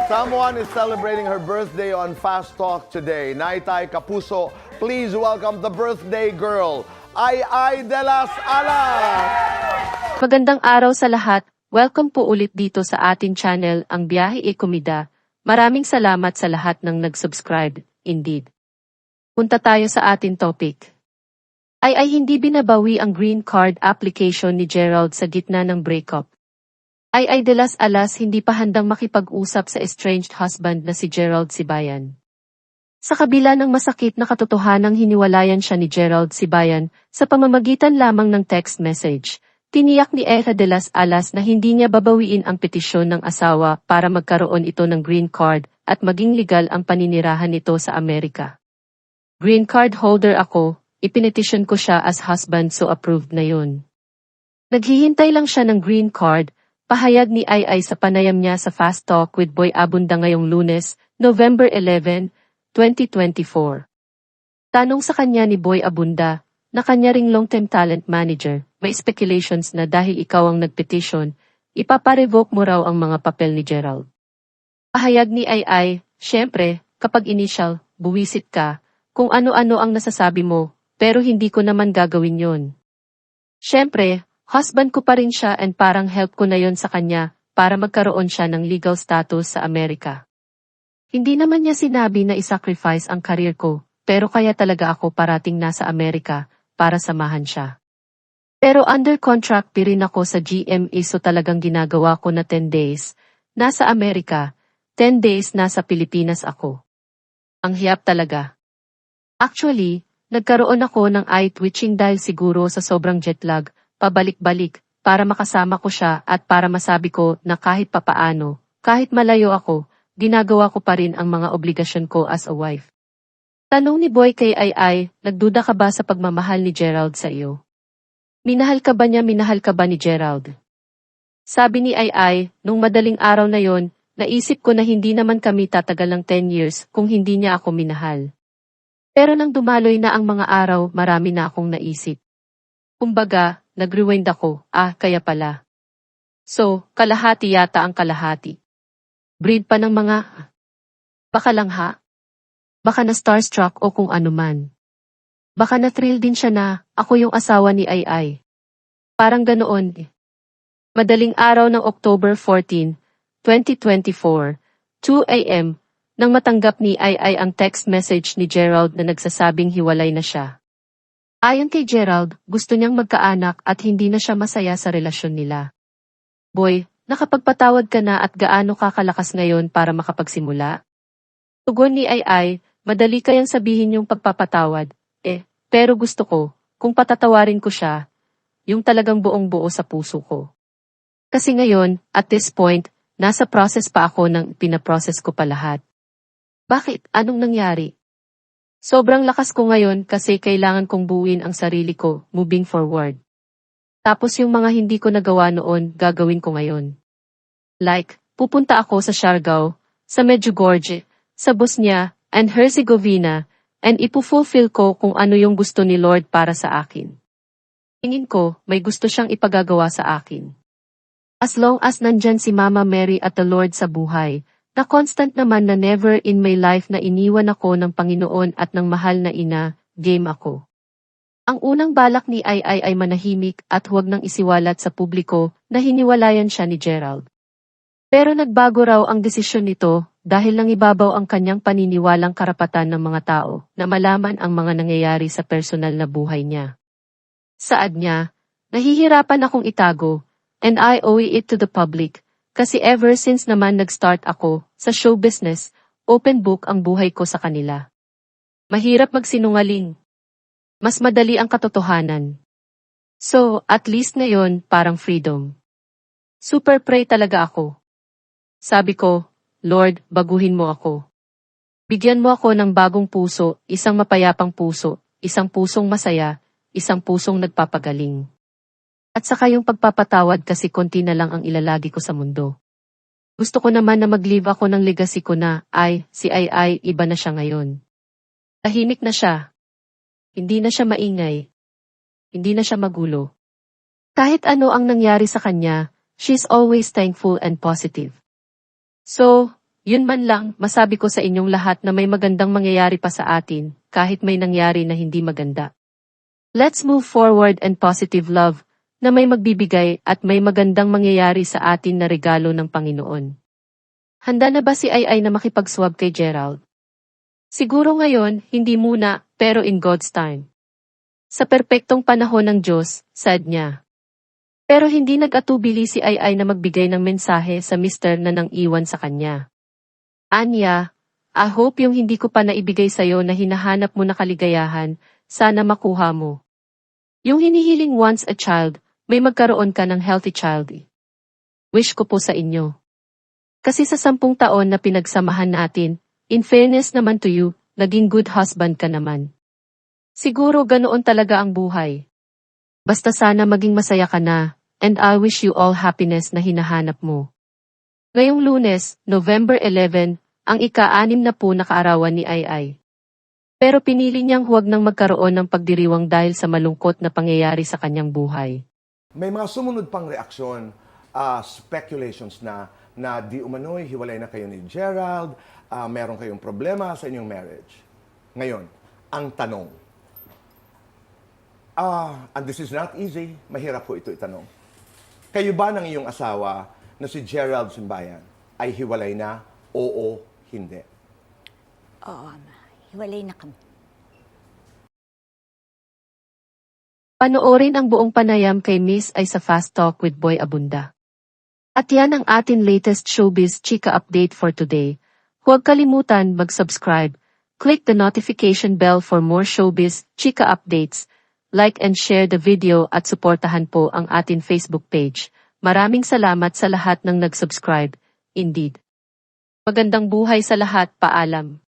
Someone is celebrating her birthday on Fast Talk today. Naitay Kapuso, please welcome the birthday girl, Ay de las Alas. Magandang araw sa lahat. Welcome po ulit dito sa ating channel, Ang Biyahe e Komida. Maraming salamat sa lahat ng nag-subscribe. Indeed. Punta tayo sa ating topic. Ay hindi binabawi ang green card application ni Gerald sa gitna ng breakup. Ay de las Alas hindi pa handang makipag-usap sa estranged husband na si Gerald Sibayan. Sa kabila ng masakit na katotohanang hiniwalayan siya ni Gerald Sibayan sa pamamagitan lamang ng text message, tiniyak ni Ay de las Alas na hindi niya babawiin ang petisyon ng asawa para magkaroon ito ng green card at maging legal ang paninirahan nito sa Amerika. Green card holder ako, ipinetisyon ko siya as husband so approved na yun. Naghihintay lang siya ng green card. Pahayag ni Ay sa panayam niya sa Fast Talk with Boy Abunda ngayong Lunes, November 11, 2024. Tanong sa kanya ni Boy Abunda, na kanya ring long-term talent manager, may speculations na dahil ikaw ang nagpetisyon, ipaparevoke mo raw ang mga papel ni Gerald. Pahayag ni Ay, syempre, kapag initial, buwisit ka, kung ano-ano ang nasasabi mo, pero hindi ko naman gagawin yon. Syempre, husband ko pa rin siya and parang help ko na yon sa kanya para magkaroon siya ng legal status sa Amerika. Hindi naman niya sinabi na isacrifice ang career ko, pero kaya talaga ako parating nasa Amerika para samahan siya. Pero under contract pa rin ako sa GMA so talagang ginagawa ko na 10 days, nasa Amerika, 10 days nasa Pilipinas ako. Ang hiyap talaga. Actually, nagkaroon ako ng eye twitching dahil siguro sa sobrang jet lag, pabalik-balik, para makasama ko siya at para masabi ko na kahit papaano, kahit malayo ako, ginagawa ko pa rin ang mga obligasyon ko as a wife. Tanong ni Boy kay Ay, nagduda ka ba sa pagmamahal ni Gerald sa iyo? Minahal ka ba ni Gerald? Sabi ni Ay, nung madaling araw na yon, naisip ko na hindi naman kami tatagal ng 10 years kung hindi niya ako minahal. Pero nang dumaloy na ang mga araw, marami na akong naisip. Kumbaga, nag-rewind ako, kaya pala. So, kalahati yata ang kalahati. Breed pa ng mga, baka lang ha? Baka na starstruck o kung ano man. Baka na-thrill din siya na, ako yung asawa ni Ay. Parang ganoon. Madaling araw ng October 14, 2024, 2 a.m., nang matanggap ni Ay ang text message ni Gerald na nagsasabing hiwalay na siya. Ayon kay Gerald, gusto niyang magkaanak at hindi na siya masaya sa relasyon nila. Boy, nakapagpatawad ka na at gaano kakalakas ngayon para makapagsimula? Tugon ni Ay, madali kayang sabihin yung pagpapatawad, pero gusto ko, kung patatawarin ko siya, yung talagang buong-buo sa puso ko. Kasi ngayon, at this point, nasa process pa ako ng pinaprocess ko pa lahat. Bakit? Anong nangyari? Sobrang lakas ko ngayon kasi kailangan kong buuin ang sarili ko, moving forward. Tapos yung mga hindi ko nagawa noon, gagawin ko ngayon. Like, pupunta ako sa Siargao, sa Medjugorje, sa Bosnia and Herzegovina, and ipufulfill ko kung ano yung gusto ni Lord para sa akin. Tingin ko, may gusto siyang ipagagawa sa akin. As long as nandyan si Mama Mary at the Lord sa buhay, na constant naman na never in my life na iniwan ako ng Panginoon at ng mahal na ina, game ako. Ang unang balak ni Ay manahimik at huwag nang isiwalat sa publiko na hiniwalayan siya ni Gerald. Pero nagbago raw ang desisyon nito dahil nangibabaw ang kanyang paniniwalang karapatan ng mga tao na malaman ang mga nangyayari sa personal na buhay niya. Saad niya, nahihirapan akong itago, and I owe it to the public. Kasi ever since naman nag-start ako sa show business, open book ang buhay ko sa kanila. Mahirap magsinungaling. Mas madali ang katotohanan. So, at least ngayon, parang freedom. Super pray talaga ako. Sabi ko, Lord, baguhin mo ako. Bigyan mo ako ng bagong puso, isang mapayapang puso, isang pusong masaya, isang pusong nagpapagaling. At saka yung pagpapatawad kasi konti na lang ang ilalagi ko sa mundo. Gusto ko naman na mag-leave ako ng legacy ko na, si Ay, iba na siya ngayon. Tahimik na siya. Hindi na siya maingay. Hindi na siya magulo. Kahit ano ang nangyari sa kanya, she's always thankful and positive. So, Yun man lang, masabi ko sa inyong lahat na may magandang mangyayari pa sa atin, kahit may nangyari na hindi maganda. Let's move forward and positive love, na may magbibigay at may magandang mangyayari sa atin na regalo ng Panginoon. Handa na ba si Ai na makipagswab kay Gerald? Siguro ngayon, hindi muna, pero in God's time. Sa perpektong panahon ng Diyos, said niya. Pero hindi nag-atubili si Ai na magbigay ng mensahe sa mister na nang iwan sa kanya. Anya, I hope yung hindi ko pa naibigay sa'yo na hinahanap mo na kaligayahan, sana makuha mo. Yung hinihiling once a child, may magkaroon ka ng healthy child. Wish ko po sa inyo. Kasi sa 10 taon na pinagsamahan natin, in fairness naman to you, naging good husband ka naman. Siguro ganoon talaga ang buhay. Basta sana maging masaya ka na, and I wish you all happiness na hinahanap mo. Ngayong Lunes, November 11, ang ika-6 na po na kaarawan ni Ai. Pero pinili niyang huwag nang magkaroon ng pagdiriwang dahil sa malungkot na pangyayari sa kanyang buhay. May mga sumunod pang reaksyon, speculations na di umano'y hiwalay na kayo ni Gerald, meron kayong problema sa inyong marriage. Ngayon, ang tanong, and this is not easy, mahirap po ito itanong. Kayo ba ng iyong asawa na si Gerald Simbayan ay hiwalay na, oo, hindi? Oo, hiwalay na kami. Panoorin ang buong panayam kay Miss Ai sa Fast Talk with Boy Abunda. At yan ang atin latest showbiz chika update for today. Huwag kalimutan mag-subscribe, click the notification bell for more showbiz chika updates, like and share the video at suportahan po ang atin Facebook page. Maraming salamat sa lahat ng nag-subscribe. Indeed. Magandang buhay sa lahat, paalam.